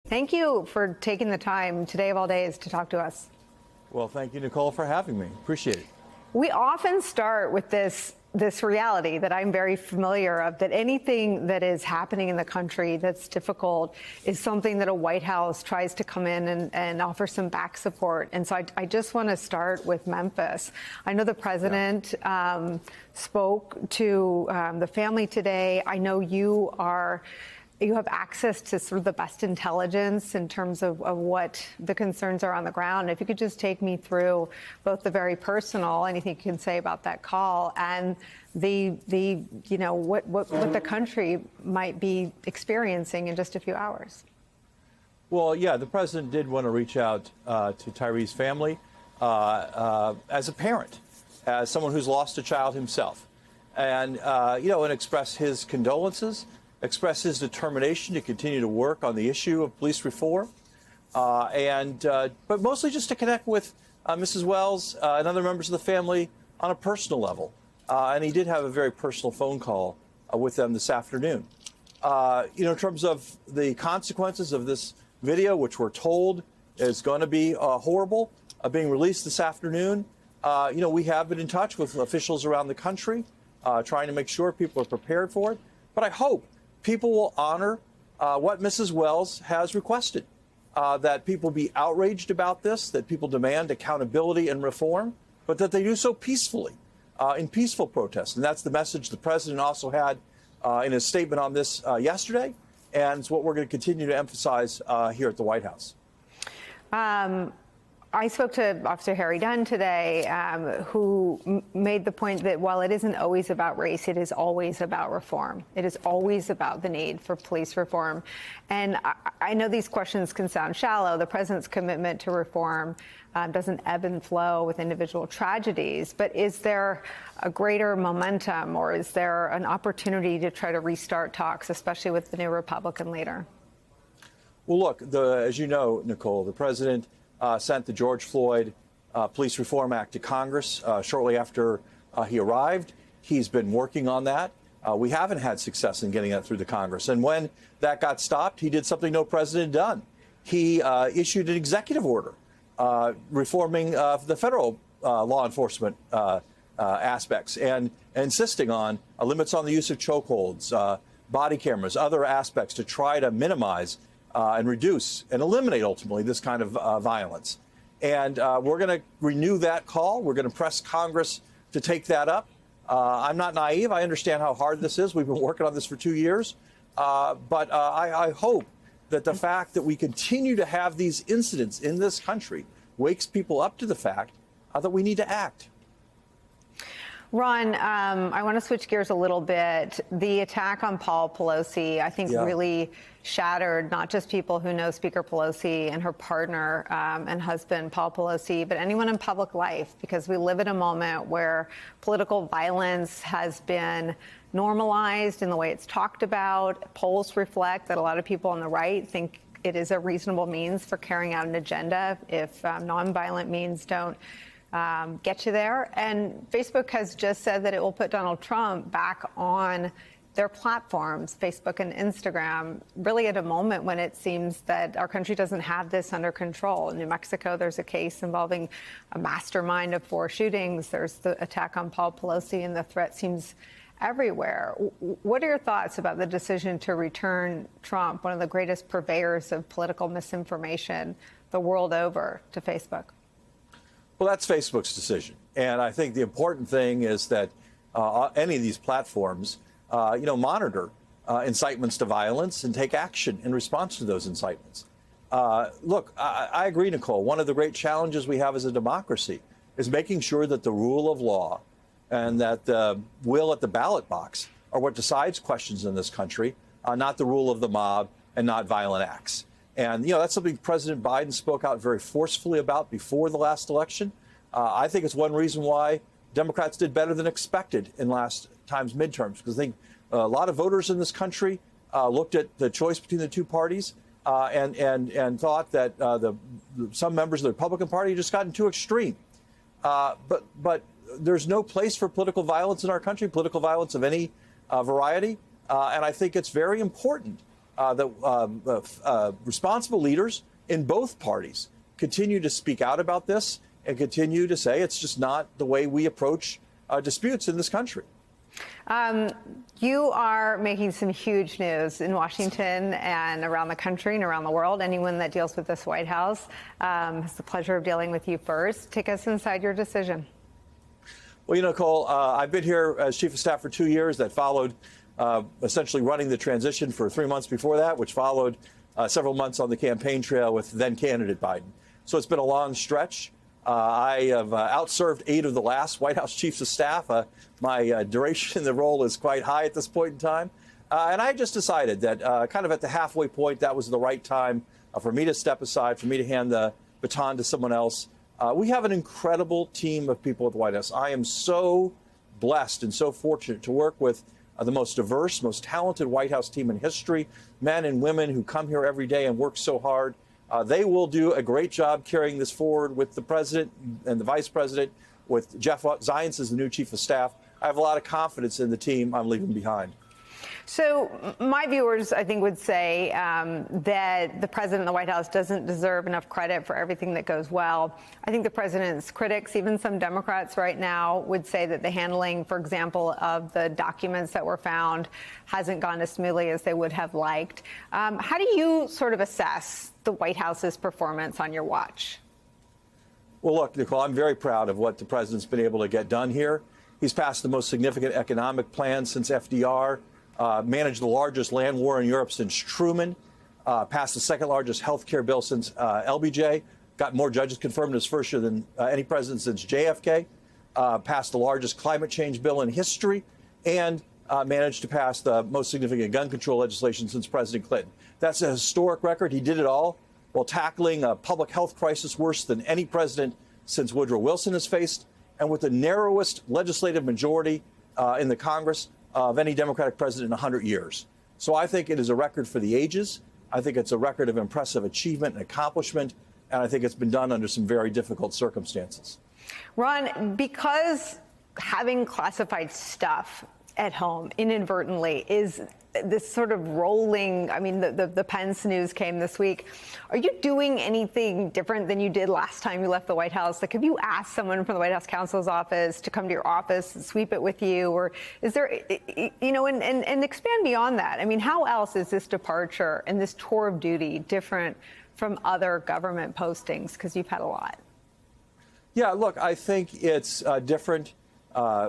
Thank you for taking the time today of all days to talk to us. Well, thank you, Nicole, for having me. Appreciate it. We often start with this reality that I'm very familiar of, that anything that is happening in the country that's difficult is something that a White House tries to come in and offer some back support. And so I just want to start with Memphis. I know the president spoke to the family today. I know you have access to sort of the best intelligence in terms of what the concerns are on the ground. If you could just take me through both the very personal, anything you can say about that call, and what the country might be experiencing in just a few hours. Well, yeah, the president did want to reach out to Tyree's family as a parent, as someone who's lost a child himself, and express his condolences, express his determination to continue to work on the issue of police reform, but mostly just to connect with Mrs. Wells and other members of the family on a personal level. And he did have a very personal phone call with them this afternoon. In terms of the consequences of this video, which we're told is going to be horrible, being released this afternoon, we have been in touch with officials around the country, trying to make sure people are prepared for it. But I hope people will honor what Mrs. Wells has requested, that people be outraged about this, that people demand accountability and reform, but that they do so peacefully, in peaceful protest. And that's the message the president also had in his statement on this yesterday, and it's what we're going to continue to emphasize here at the White House. I spoke to Officer Harry Dunn today, who made the point that while it isn't always about race, it is always about reform. It is always about the need for police reform. And I know these questions can sound shallow. The president's commitment to reform doesn't ebb and flow with individual tragedies. But is there a greater momentum, or is there an opportunity to try to restart talks, especially with the new Republican leader? Well, look, as you know, Nicole, the president sent the George Floyd Police Reform Act to Congress shortly after he arrived. He's been working on that. We haven't had success in getting that through the Congress. And when that got stopped, he did something no president had done. He issued an executive order reforming the federal law enforcement aspects and insisting on limits on the use of chokeholds, body cameras, other aspects to try to minimize and reduce and eliminate, ultimately, this kind of violence. And we're going to renew that call. We're going to press Congress to take that up. I'm not naive. I understand how hard this is. We've been working on this for 2 years. But I hope that the fact that we continue to have these incidents in this country wakes people up to the fact that we need to act. Ron, I want to switch gears a little bit. The attack on Paul Pelosi, I think, really shattered not just people who know Speaker Pelosi and her partner and husband, Paul Pelosi, but anyone in public life, because we live in a moment where political violence has been normalized in the way it's talked about. Polls reflect that a lot of people on the right think it is a reasonable means for carrying out an agenda if nonviolent means don't get you there. And Facebook has just said that it will put Donald Trump back on their platforms, Facebook and Instagram, really at a moment when it seems that our country doesn't have this under control. In New Mexico, there's a case involving a mastermind of 4 shootings. There's the attack on Paul Pelosi, and the threat seems everywhere. What are your thoughts about the decision to return Trump, one of the greatest purveyors of political misinformation the world over, to Facebook? Well, that's Facebook's decision. And I think the important thing is that any of these platforms, monitor incitements to violence and take action in response to those incitements. Look, I agree, Nicole. One of the great challenges we have as a democracy is making sure that the rule of law and that the will at the ballot box are what decides questions in this country, not the rule of the mob and not violent acts. And, that's something President Biden spoke out very forcefully about before the last election. I think it's one reason why Democrats did better than expected in last time's midterms, because I think a lot of voters in this country looked at the choice between the two parties and thought that some members of the Republican Party just gotten too extreme. But there's no place for political violence in our country, political violence of any variety. And I think it's very important that responsible leaders in both parties continue to speak out about this and continue to say it's just not the way we approach disputes in this country. You are making some huge news in Washington and around the country and around the world. Anyone that deals with this White House has the pleasure of dealing with you first. Take us inside your decision. Well, Nicole, I've been here as chief of staff for 2 years. That followed essentially running the transition for 3 months before that, which followed several months on the campaign trail with then candidate Biden. So it's been a long stretch. I have outserved 8 of the last White House chiefs of staff. My duration in the role is quite high at this point in time. And I just decided that kind of at the halfway point, that was the right time for me to step aside, for me to hand the baton to someone else. We have an incredible team of people at the White House. I am so blessed and so fortunate to work with the most diverse, most talented White House team in history, men and women who come here every day and work so hard. They will do a great job carrying this forward with the president and the vice president, with Jeff Zients as the new chief of staff. I have a lot of confidence in the team I'm leaving behind. So my viewers, I think, would say that the president of the White House doesn't deserve enough credit for everything that goes well. I think the president's critics, even some Democrats right now, would say that the handling, for example, of the documents that were found hasn't gone as smoothly as they would have liked. How do you sort of assess the White House's performance on your watch? Well, look, Nicole, I'm very proud of what the president's been able to get done here. He's passed the most significant economic plan since FDR. Managed the largest land war in Europe since Truman, passed the second largest health care bill since LBJ, got more judges confirmed in his first year than any president since JFK, passed the largest climate change bill in history, and managed to pass the most significant gun control legislation since President Clinton. That's a historic record. He did it all while tackling a public health crisis worse than any president since Woodrow Wilson has faced, and with the narrowest legislative majority in the Congress of any Democratic president in 100 years. So I think it is a record for the ages. I think it's a record of impressive achievement and accomplishment, and I think it's been done under some very difficult circumstances. Ron, because having classified stuff at home inadvertently is this sort of rolling, I mean, the Pence news came this week. Are you doing anything different than you did last time you left the White House? Like, have you asked someone from the White House counsel's office to come to your office and sweep it with you? Or is there, you know, and expand beyond that? I mean, how else is this departure and this tour of duty different from other government postings? Because you've had a lot. Yeah, look, I think it's different.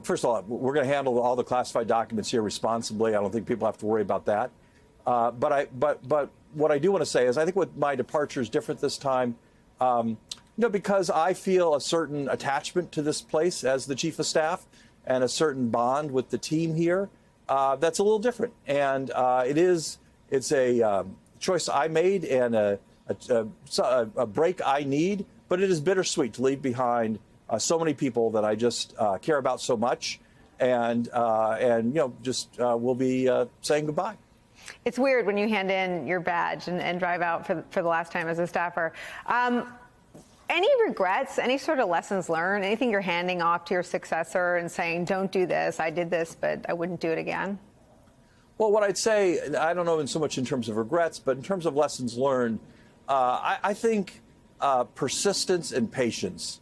First of all, we're going to handle all the classified documents here responsibly. I don't think people have to worry about that. But what I do want to say is I think what my departure is different this time, you know, because I feel a certain attachment to this place as the chief of staff and a certain bond with the team here. That's a little different. And it's a choice I made and a break I need. But it is bittersweet to leave behind so many people that I just care about so much, and you know, just we'll be saying goodbye. It's weird when you hand in your badge and drive out for the last time as a staffer. Any regrets, any sort of lessons learned, anything you're handing off to your successor and saying, don't do this, I did this, but I wouldn't do it again? Well, what I'd say, I don't know in so much in terms of regrets, but in terms of lessons learned, I think persistence and patience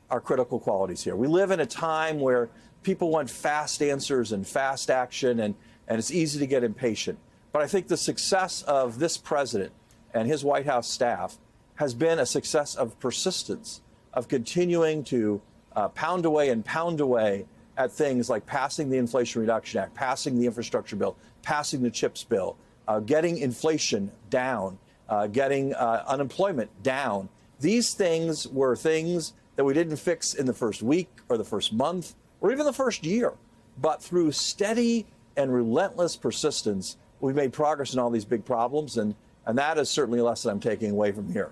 are critical qualities here. We live in a time where people want fast answers and fast action, and it's easy to get impatient. But I think the success of this president and his White House staff has been a success of persistence, of continuing to pound away at things like passing the Inflation Reduction Act, passing the infrastructure bill, passing the CHIPS bill, getting inflation down, getting unemployment down. These things were things that we didn't fix in the first week or the first month or even the first year. But through steady and relentless persistence, we've made progress in all these big problems. And that is certainly a lesson I'm taking away from here.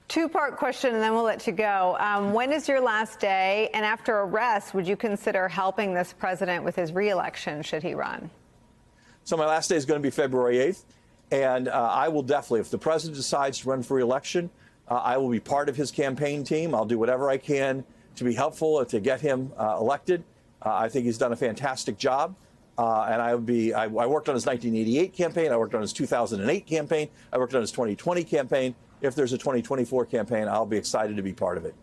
Two-part question, and then we'll let you go. When is your last day? And after arrest, would you consider helping this president with his re-election should he run? So my last day is going to be February 8th. And I will definitely, if the president decides to run for re-election, I will be part of his campaign team. I'll do whatever I can to be helpful to get him elected. I think he's done a fantastic job. And I worked on his 1988 campaign. I worked on his 2008 campaign. I worked on his 2020 campaign. If there's a 2024 campaign, I'll be excited to be part of it.